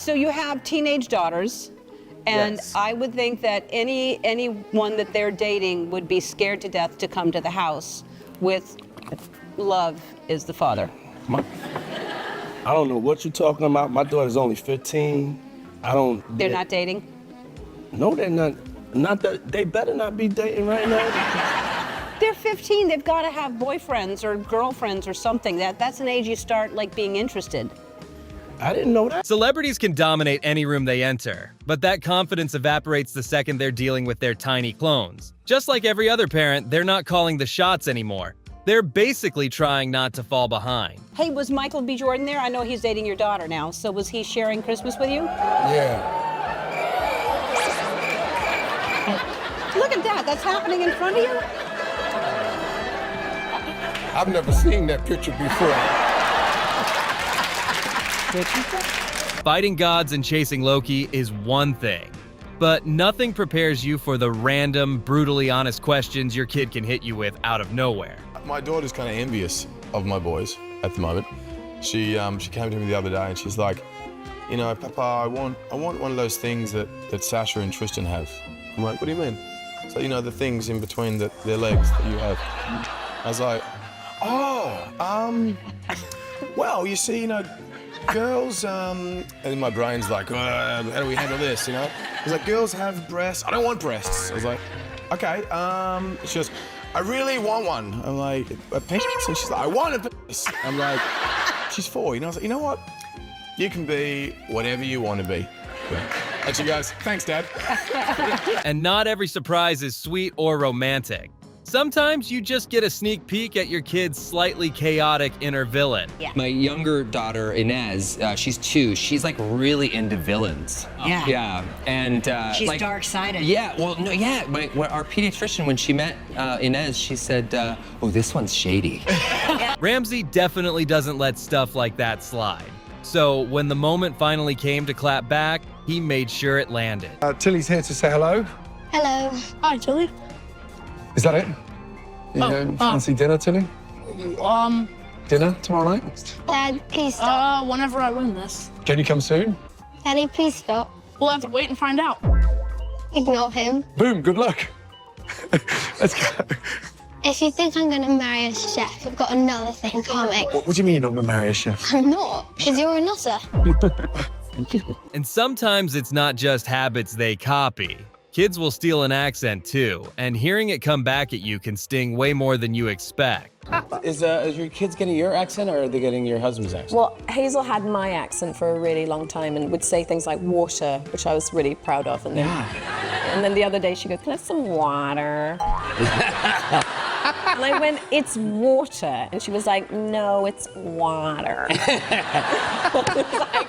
So you have teenage daughters, and Yes. I would think that anyone that they're dating would be scared to death to come to the house with Love is the father. I don't know what you're talking about. My daughter's only 15. They're not dating? No, they're not. Not that they better not be dating right now. They're 15. They've got to have boyfriends or girlfriends or something. That's an age you start like being interested. I didn't know that. Celebrities can dominate any room they enter, but that confidence evaporates the second they're dealing with their tiny clones. Just like every other parent, they're not calling the shots anymore. They're basically trying not to fall behind. Hey, was Michael B. Jordan there? I know he's dating your daughter now, so was he sharing Christmas with you? Yeah. Look at that. That's happening in front of you? I've never seen that picture before. Fighting gods and chasing Loki is one thing, but nothing prepares you for the random, brutally honest questions your kid can hit you with out of nowhere. My daughter's kind of envious of my boys at the moment. She came to me the other day and she's like, you know, Papa, I want one of those things that Sasha and Tristan have. I'm like, what do you mean? So, you know, the things in between their legs that you have. I was like, oh, well, you see, you know, girls, and my brain's like, how do we handle this, you know? It's like, girls have breasts. I don't want breasts. I was like, okay, she goes, I really want one. I'm like, a penis? And she's like, I want a penis. I'm like, she's 4, you know? I was like, you know what? You can be whatever you want to be. And she goes, thanks, Dad. And not every surprise is sweet or romantic. Sometimes you just get a sneak peek at your kid's slightly chaotic inner villain. My younger daughter, Inez, she's 2. She's like really into villains. Yeah. Yeah, and She's like, dark-sided. Yeah, well, no, yeah. Our pediatrician, when she met Inez, she said, "Oh, this one's shady." Ramsey definitely doesn't let stuff like that slide. So when the moment finally came to clap back, he made sure it landed. Tilly's here to say hello. Hello. Hi, Tilly. Is that it? You don't fancy dinner, Tilly? Dinner tomorrow night? Dad, please stop. Whenever I win this. Can you come soon? Daddy, please stop. We'll have to wait and find out. Ignore him. Boom, good luck. Let's go. If you think I'm gonna marry a chef, you've got another thing coming. What do you mean you're not going to marry a chef? I'm not, because you're a nutter. And sometimes it's not just habits they copy. Kids will steal an accent too, and hearing it come back at you can sting way more than you expect. Is your kids getting your accent, or are they getting your husband's accent? Well, Hazel had my accent for a really long time and would say things like water, which I was really proud of. And then the other day she goes, "Can I have some water?" And I went, "It's water." And she was like, "No, it's water." I was like,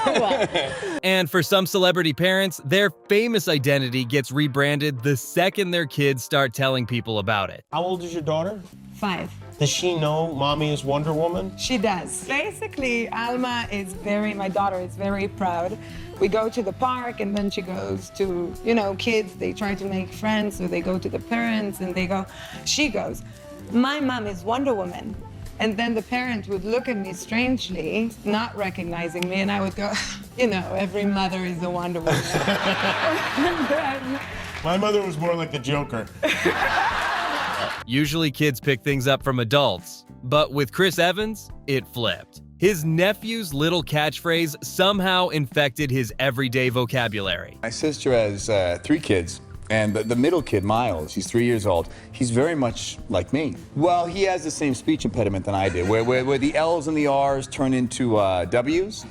no. And for some celebrity parents, their famous identity gets rebranded the second their kids start telling people about it. How old is your daughter? 5. Does she know Mommy is Wonder Woman? She does. Basically, Alma is my daughter is very proud. We go to the park and then she goes to, kids, they try to make friends, so they go to the parents and she goes, "My mom is Wonder Woman." And then the parent would look at me strangely, not recognizing me, and I would go, every mother is a Wonder Woman. My mother was more like the Joker. Usually kids pick things up from adults, but with Chris Evans, it flipped. His nephew's little catchphrase somehow infected his everyday vocabulary. My sister has 3 kids, and the middle kid, Miles, he's 3 years old. He's very much like me. Well, he has the same speech impediment than I did, where the L's and the R's turn into W's.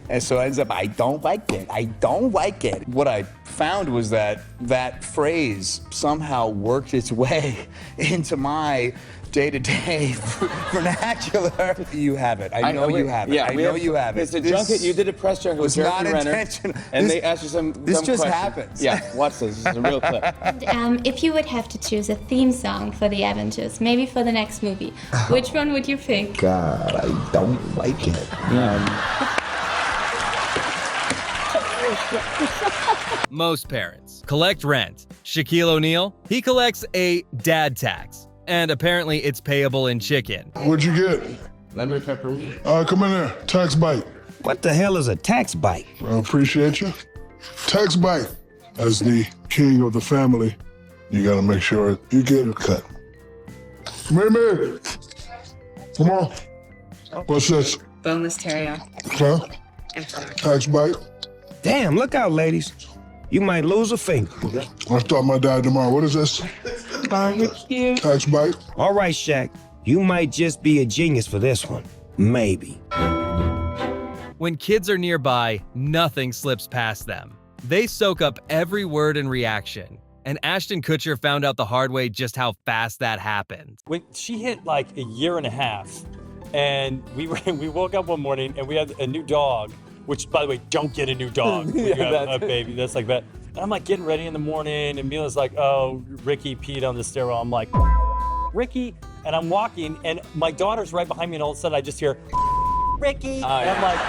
And so it ends up, I don't like it, I don't like it. What I found was that phrase somehow worked its way into my day-to-day vernacular. You have it. I know you have it. Yeah, I know you have it. It's a junket. You did a press junket with Jeremy Renner, intentional. and they asked you some This just questions. happens. Yeah, watch this. This is a real clip. If you would have to choose a theme song for the Avengers, maybe for the next movie, which one would you pick? God, I don't like it. Most parents collect rent. Shaquille O'Neal, he collects a dad tax. And apparently it's payable in chicken. What'd you get? Lemon pepperoni. Come in there. Tax bite. What the hell is a tax bite? I appreciate you. Tax bite. As the king of the family, you gotta make sure you get a cut. Mimi! Come on. What's this? Boneless terrier. Huh? Tax bite. Damn, look out, ladies. You might lose a finger. I start my diet tomorrow. What is this? Barbecue. Tax bite. All right, Shaq. You might just be a genius for this one. Maybe. When kids are nearby, nothing slips past them. They soak up every word and reaction. And Ashton Kutcher found out the hard way just how fast that happened. When she hit like a year and a half, and we woke up one morning and we had a new dog, which, by the way, don't get a new dog when you have a baby. That's like that. And I'm like getting ready in the morning, and Mila's like, oh, Ricky peed on the stairwell. I'm like, Ricky, and I'm walking, and my daughter's right behind me, and all of a sudden I just hear, Ricky, and I'm like,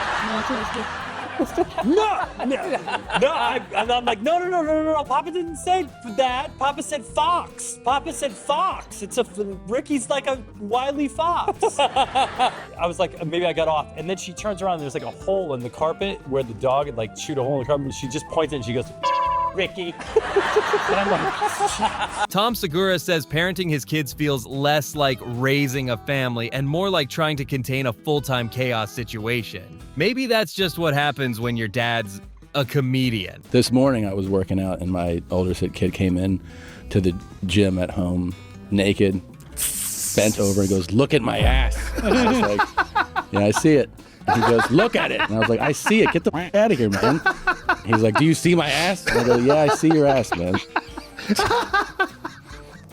no. I'm like, no, Papa didn't say that. Papa said fox. Ricky's like a wily fox. I was like, maybe I got off. And then she turns around and there's like a hole in the carpet where the dog had like chewed a hole in the carpet. And she just points and she goes, Ricky. And I'm like, Tom Segura says parenting his kids feels less like raising a family and more like trying to contain a full-time chaos situation. Maybe that's just what happens when your dad's a comedian. This morning I was working out and my older kid came in to the gym at home naked, bent over and goes, look at my ass. And I was like, yeah, I see it. And he goes, look at it. And I was like, I see it. Get the f out of here, man. He's like, do you see my ass? And I go, yeah, I see your ass, man.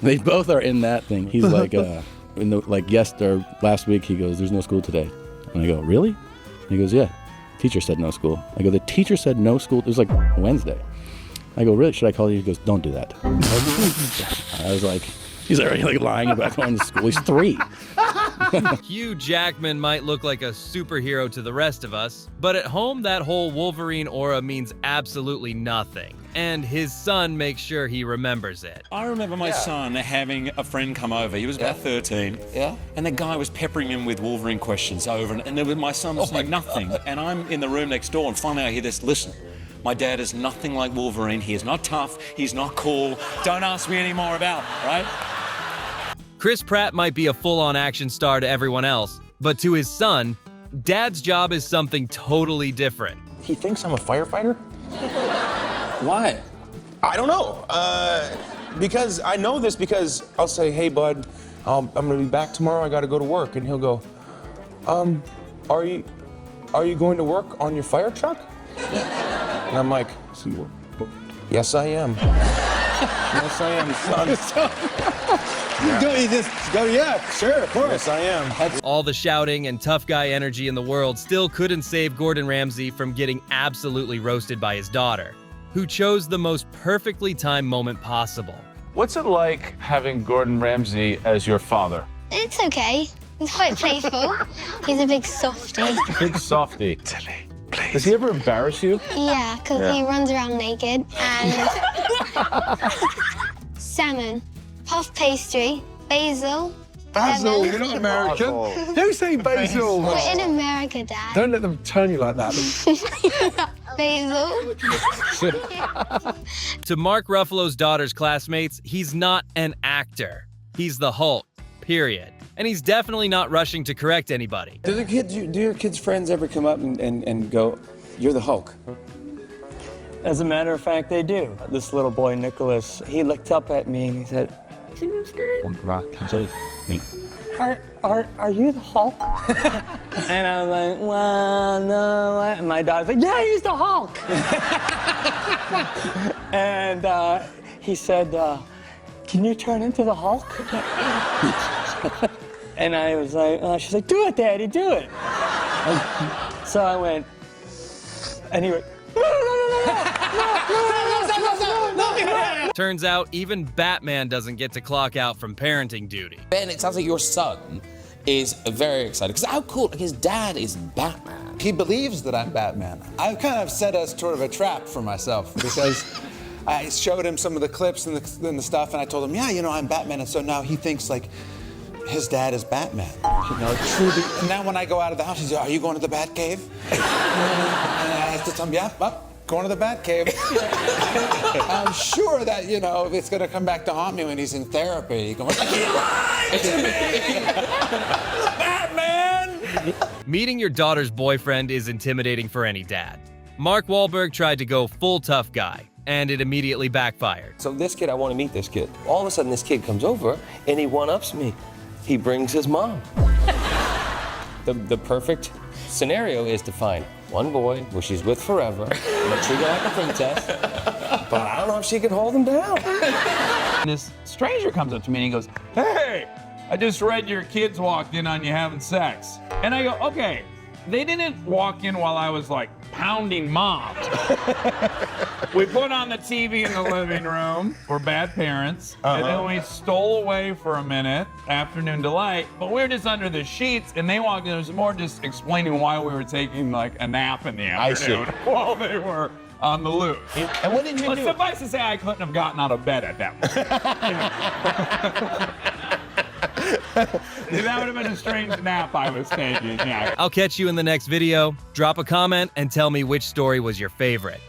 They both are in that thing. He's like, last week, he goes, there's no school today. And I go, really? And he goes, yeah. Teacher said no school. I go, the teacher said no school. It was like Wednesday. I go, really? Should I call you? He goes, don't do that. I was like, he's already like lying about going to school. He's 3. Hugh Jackman might look like a superhero to the rest of us, but at home that whole Wolverine aura means absolutely nothing. And his son makes sure he remembers it. I remember my son having a friend come over. He was about 13. Yeah. And the guy was peppering him with Wolverine questions over and there was my son was saying nothing. And I'm in the room next door and finally I hear this, listen, my dad is nothing like Wolverine. He is not tough. He's not cool. Don't ask me any more about it, right? Chris Pratt might be a full-on action star to everyone else, but to his son, Dad's job is something totally different. He thinks I'm a firefighter? Why? I don't know. Because I know this because I'll say, hey, bud, I'm gonna be back tomorrow. I gotta go to work. And he'll go, are you going to work on your fire truck? And I'm like, yes, I am. Yes, I am, son. You just go, yeah, sure, of course. Yes, I am. All the shouting and tough guy energy in the world still couldn't save Gordon Ramsay from getting absolutely roasted by his daughter, who chose the most perfectly timed moment possible. What's it like having Gordon Ramsay as your father? It's okay. He's quite playful. He's a big softie. Big softy. Tilly, please. Does he ever embarrass you? Yeah, because he runs around naked. And salmon, puff pastry, basil. Basil, lemon. you're not American. Who's saying basil? We're in America, Dad. Don't let them turn you like that. Basil. To Mark Ruffalo's daughter's classmates, he's not an actor. He's the Hulk, period. And he's definitely not rushing to correct anybody. Do your kids' friends ever come up and go, you're the Hulk? As a matter of fact, they do. This little boy, Nicholas, he looked up at me and he said, Are you the Hulk? And I was like, well, no. And my daughter's like, yeah, he's the Hulk. And he said, can you turn into the Hulk? And I was like, she's like, do it, Daddy, do it. So I went, and he went, Turns out even Batman doesn't get to clock out from parenting duty. Ben, it sounds like your son is very excited. Because how cool, like his dad is Batman. He believes that I'm Batman. I've kind of set a sort of a trap for myself because I showed him some of the clips and the stuff and I told him, yeah, you know, I'm Batman. And so now he thinks like, his dad is Batman. You know, truly. And now when I go out of the house, he says, "Are you going to the Bat Cave?" And I have to tell him, "Yeah, up, going to the Bat Cave." I'm sure that, you know, it's going to come back to haunt me when he's in therapy. He goes, Batman! Meeting your daughter's boyfriend is intimidating for any dad. Mark Wahlberg tried to go full tough guy, and it immediately backfired. So this kid, I want to meet this kid. All of a sudden, this kid comes over, and he one-ups me. He brings his mom. The perfect scenario is to find one boy who she's with forever, and treat her like a princess, but I don't know if she can hold him down. This stranger comes up to me and he goes, "Hey, I just read your kids walked in on you having sex." And I go, "Okay, they didn't walk in while I was like pounding moms. We put on the TV in the living room. We're bad parents. And then we stole away for a minute, afternoon delight, but we were just under the sheets and they walked in. It was more just explaining why we were taking like a nap in the afternoon while they were on the loose." And what did you do? Suffice to say, I couldn't have gotten out of bed at that point. That would have been a strange nap I was taking, yeah. I'll catch you in the next video. Drop a comment and tell me which story was your favorite.